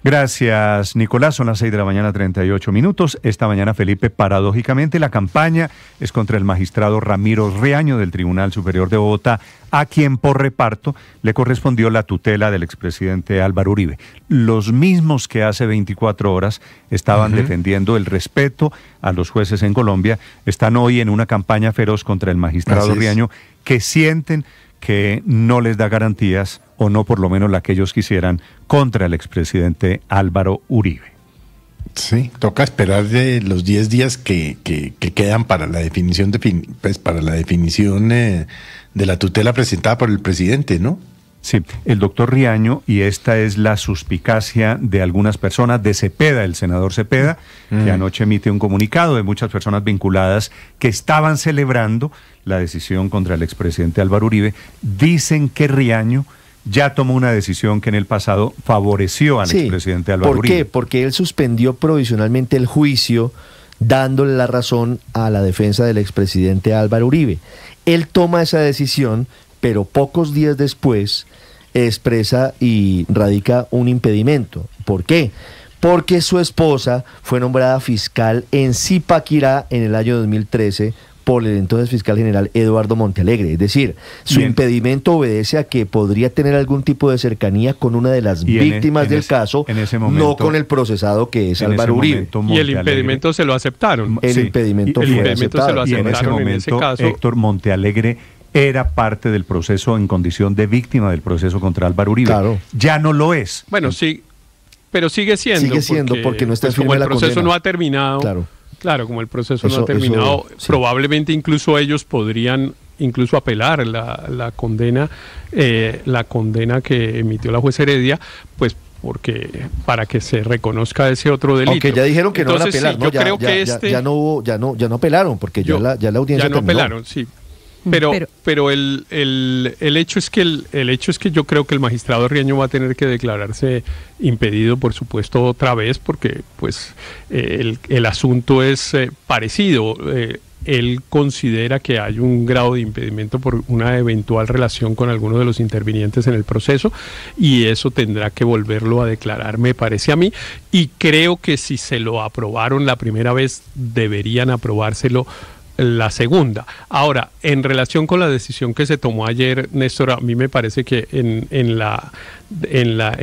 Gracias, Nicolás. Son las 6 de la mañana, 38 minutos. Esta mañana, Felipe, paradójicamente, la campaña es contra el magistrado Ramiro Riaño del Tribunal Superior de Bogotá, a quien por reparto le correspondió la tutela del expresidente Álvaro Uribe. Los mismos que hace 24 horas estaban defendiendo el respeto a los jueces en Colombia, están hoy en una campaña feroz contra el magistrado Riaño, que sienten que no les da garantías, o no por lo menos la que ellos quisieran, contra el expresidente Álvaro Uribe. Sí, toca esperar de los 10 días que quedan para la definición de la tutela presentada por el presidente, ¿no? Sí, el doctor Riaño, y esta es la suspicacia de algunas personas, de Cepeda, el senador Cepeda, que anoche emite un comunicado de muchas personas vinculadas que estaban celebrando la decisión contra el expresidente Álvaro Uribe, dicen que Riaño ya tomó una decisión que en el pasado favoreció al expresidente Álvaro Uribe. ¿Por qué? Porque él suspendió provisionalmente el juicio, dándole la razón a la defensa del expresidente Álvaro Uribe. Él toma esa decisión, pero pocos días después expresa y radica un impedimento. ¿Por qué? Porque su esposa fue nombrada fiscal en Zipaquirá en el año 2013 por el entonces fiscal general Eduardo Montealegre. Es decir, su impedimento obedece a que podría tener algún tipo de cercanía con una de las víctimas del caso, no con el procesado que es Álvaro Uribe. Y el impedimento se lo aceptaron. El impedimento fue aceptado. Se lo aceptaron y en ese momento, en ese caso, Héctor Montealegre era parte del proceso en condición de víctima del proceso contra Álvaro Uribe. Claro. Ya no lo es. Bueno, sí, pero sigue siendo. Sigue siendo porque no está en como firme el la proceso condena. no ha terminado. Claro, como el proceso no ha terminado, sí. Probablemente incluso ellos podrían incluso apelar la condena que emitió la juez Heredia, pues porque para que se reconozca ese otro delito. Aunque ya dijeron que entonces, no van a apelar, sí, ¿no? yo creo que ya no apelaron, porque ya la audiencia ya no terminó. apelaron, sí. Pero el hecho es que yo creo que el magistrado Riaño va a tener que declararse impedido, por supuesto, otra vez, porque pues el asunto es parecido. Él considera que hay un grado de impedimento por una eventual relación con alguno de los intervinientes en el proceso, y eso tendrá que volverlo a declarar, me parece a mí, y creo que si se lo aprobaron la primera vez, deberían aprobárselo la segunda. Ahora, en relación con la decisión que se tomó ayer, Néstor, a mí me parece que en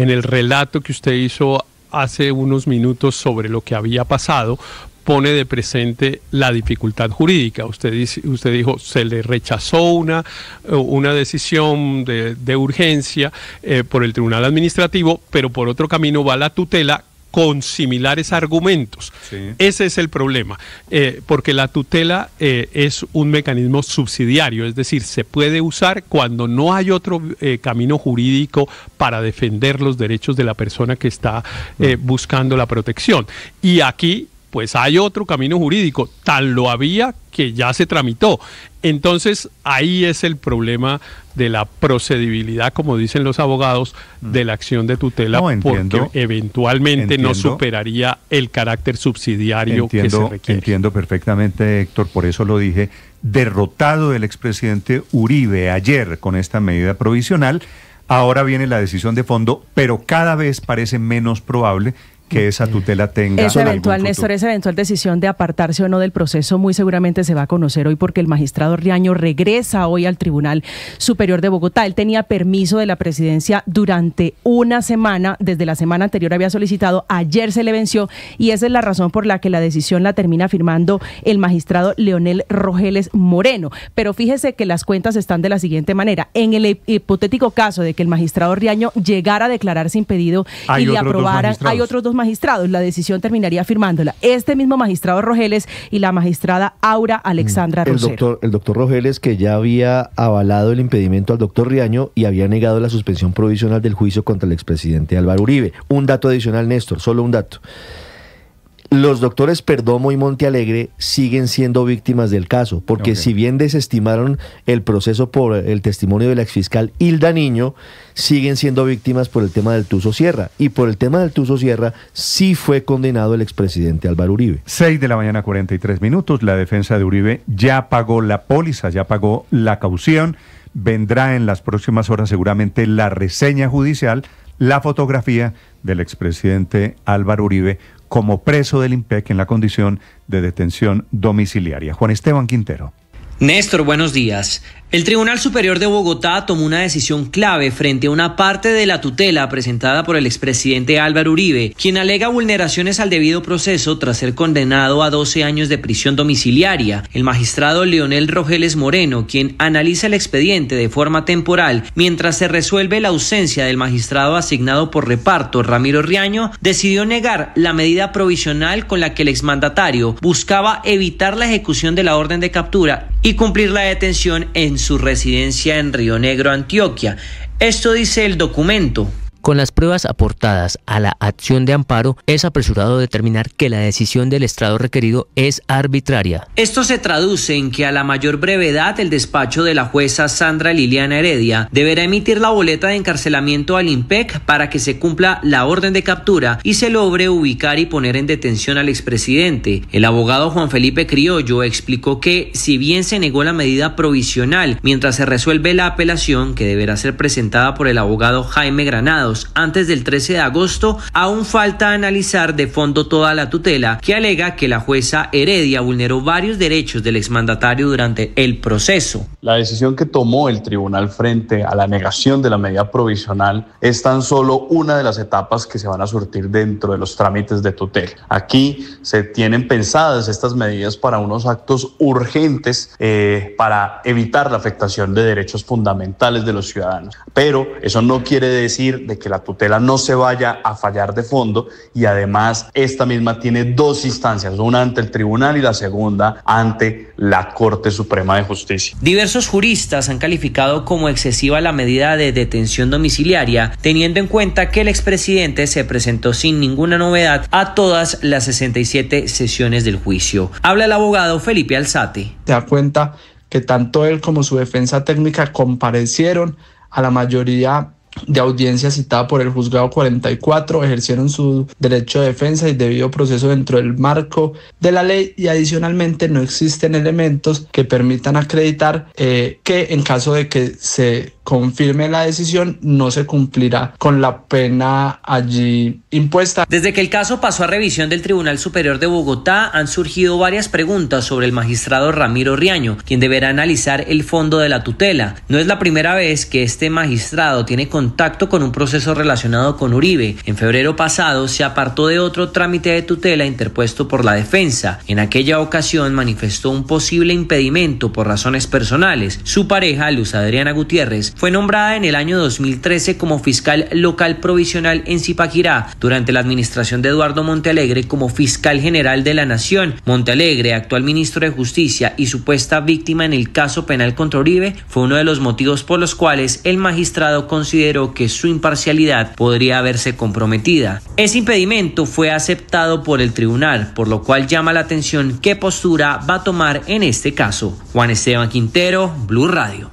el relato que usted hizo hace unos minutos sobre lo que había pasado, pone de presente la dificultad jurídica. Usted dijo, se le rechazó una decisión de urgencia por el Tribunal Administrativo, pero por otro camino va la tutela con similares argumentos. Sí. Ese es el problema, porque la tutela es un mecanismo subsidiario, es decir, se puede usar cuando no hay otro camino jurídico para defender los derechos de la persona que está buscando la protección. Y aquí pues hay otro camino jurídico, tal lo había que ya se tramitó. Entonces ahí es el problema de la procedibilidad, como dicen los abogados, de la acción de tutela, porque eventualmente no superaría el carácter subsidiario que se requiere. Entiendo perfectamente, Héctor, por eso lo dije. Derrotado el expresidente Uribe ayer con esta medida provisional, ahora viene la decisión de fondo, pero cada vez parece menos probable que esa tutela tenga esa eventual, Néstor, esa eventual decisión de apartarse o no del proceso muy seguramente se va a conocer hoy, porque el magistrado Riaño regresa hoy al Tribunal Superior de Bogotá. Él tenía permiso de la presidencia durante una semana, desde la semana anterior había solicitado, ayer se le venció, y esa es la razón por la que la decisión la termina firmando el magistrado Leonel Rogeles Moreno. Pero fíjese que las cuentas están de la siguiente manera: en el hipotético caso de que el magistrado Riaño llegara a declararse impedido y le aprobaran, hay otros dos magistrados, la decisión terminaría firmándola este mismo magistrado Rogeles y la magistrada Aura Alexandra Rosero. El doctor Rogeles, que ya había avalado el impedimento al doctor Riaño y había negado la suspensión provisional del juicio contra el expresidente Álvaro Uribe. Un dato adicional, Néstor, solo un dato. Los doctores Perdomo y Montealegre siguen siendo víctimas del caso, porque si bien desestimaron el proceso por el testimonio de la exfiscal Hilda Niño, siguen siendo víctimas por el tema del Tuzo Sierra. Y por el tema del Tuzo Sierra sí fue condenado el expresidente Álvaro Uribe. 6 de la mañana, 43 minutos. La defensa de Uribe ya pagó la póliza, ya pagó la caución. Vendrá en las próximas horas seguramente la reseña judicial la fotografía del expresidente Álvaro Uribe como preso del IMPEC en la condición de detención domiciliaria. Juan Esteban Quintero. Néstor, buenos días. El Tribunal Superior de Bogotá tomó una decisión clave frente a una parte de la tutela presentada por el expresidente Álvaro Uribe, quien alega vulneraciones al debido proceso tras ser condenado a 12 años de prisión domiciliaria. El magistrado Leonel Rogeles Moreno, quien analiza el expediente de forma temporal mientras se resuelve la ausencia del magistrado asignado por reparto, Ramiro Riaño, decidió negar la medida provisional con la que el exmandatario buscaba evitar la ejecución de la orden de captura y cumplir la detención en su residencia en Río Negro, Antioquia. Esto dice el documento. Con las pruebas aportadas a la acción de amparo, es apresurado determinar que la decisión del estrado requerido es arbitraria. Esto se traduce en que a la mayor brevedad el despacho de la jueza Sandra Liliana Heredia deberá emitir la boleta de encarcelamiento al IMPEC para que se cumpla la orden de captura y se logre ubicar y poner en detención al expresidente. El abogado Juan Felipe Criollo explicó que, si bien se negó la medida provisional mientras se resuelve la apelación, que deberá ser presentada por el abogado Jaime Granados antes del 13 de agosto, aún falta analizar de fondo toda la tutela, que alega que la jueza Heredia vulneró varios derechos del exmandatario durante el proceso. La decisión que tomó el tribunal frente a la negación de la medida provisional es tan solo una de las etapas que se van a surtir dentro de los trámites de tutela. Aquí se tienen pensadas estas medidas para unos actos urgentes para evitar la afectación de derechos fundamentales de los ciudadanos. Pero eso no quiere decir de que la tutela no se vaya a fallar de fondo, y además esta misma tiene dos instancias, una ante el tribunal y la segunda ante la Corte Suprema de Justicia. Diversos juristas han calificado como excesiva la medida de detención domiciliaria, teniendo en cuenta que el expresidente se presentó sin ninguna novedad a todas las 67 sesiones del juicio. Habla el abogado Felipe Alzate. Se da cuenta que tanto él como su defensa técnica comparecieron a la mayoría de audiencia citada por el juzgado 44, ejercieron su derecho de defensa y debido proceso dentro del marco de la ley, y adicionalmente no existen elementos que permitan acreditar que en caso de que se confirme la decisión no se cumplirá con la pena allí impuesta. Desde que el caso pasó a revisión del Tribunal Superior de Bogotá, han surgido varias preguntas sobre el magistrado Ramiro Riaño, quien deberá analizar el fondo de la tutela. No es la primera vez que este magistrado tiene contacto con un proceso relacionado con Uribe. En febrero pasado se apartó de otro trámite de tutela interpuesto por la defensa. En aquella ocasión manifestó un posible impedimento por razones personales. Su pareja, Luz Adriana Gutiérrez, fue nombrada en el año 2013 como fiscal local provisional en Zipaquirá durante la administración de Eduardo Montealegre como fiscal general de la Nación. Montealegre, actual ministro de Justicia y supuesta víctima en el caso penal contra Uribe, fue uno de los motivos por los cuales el magistrado consideró que su imparcialidad podría verse comprometida. Ese impedimento fue aceptado por el tribunal, por lo cual llama la atención qué postura va a tomar en este caso. Juan Esteban Quintero, Blue Radio.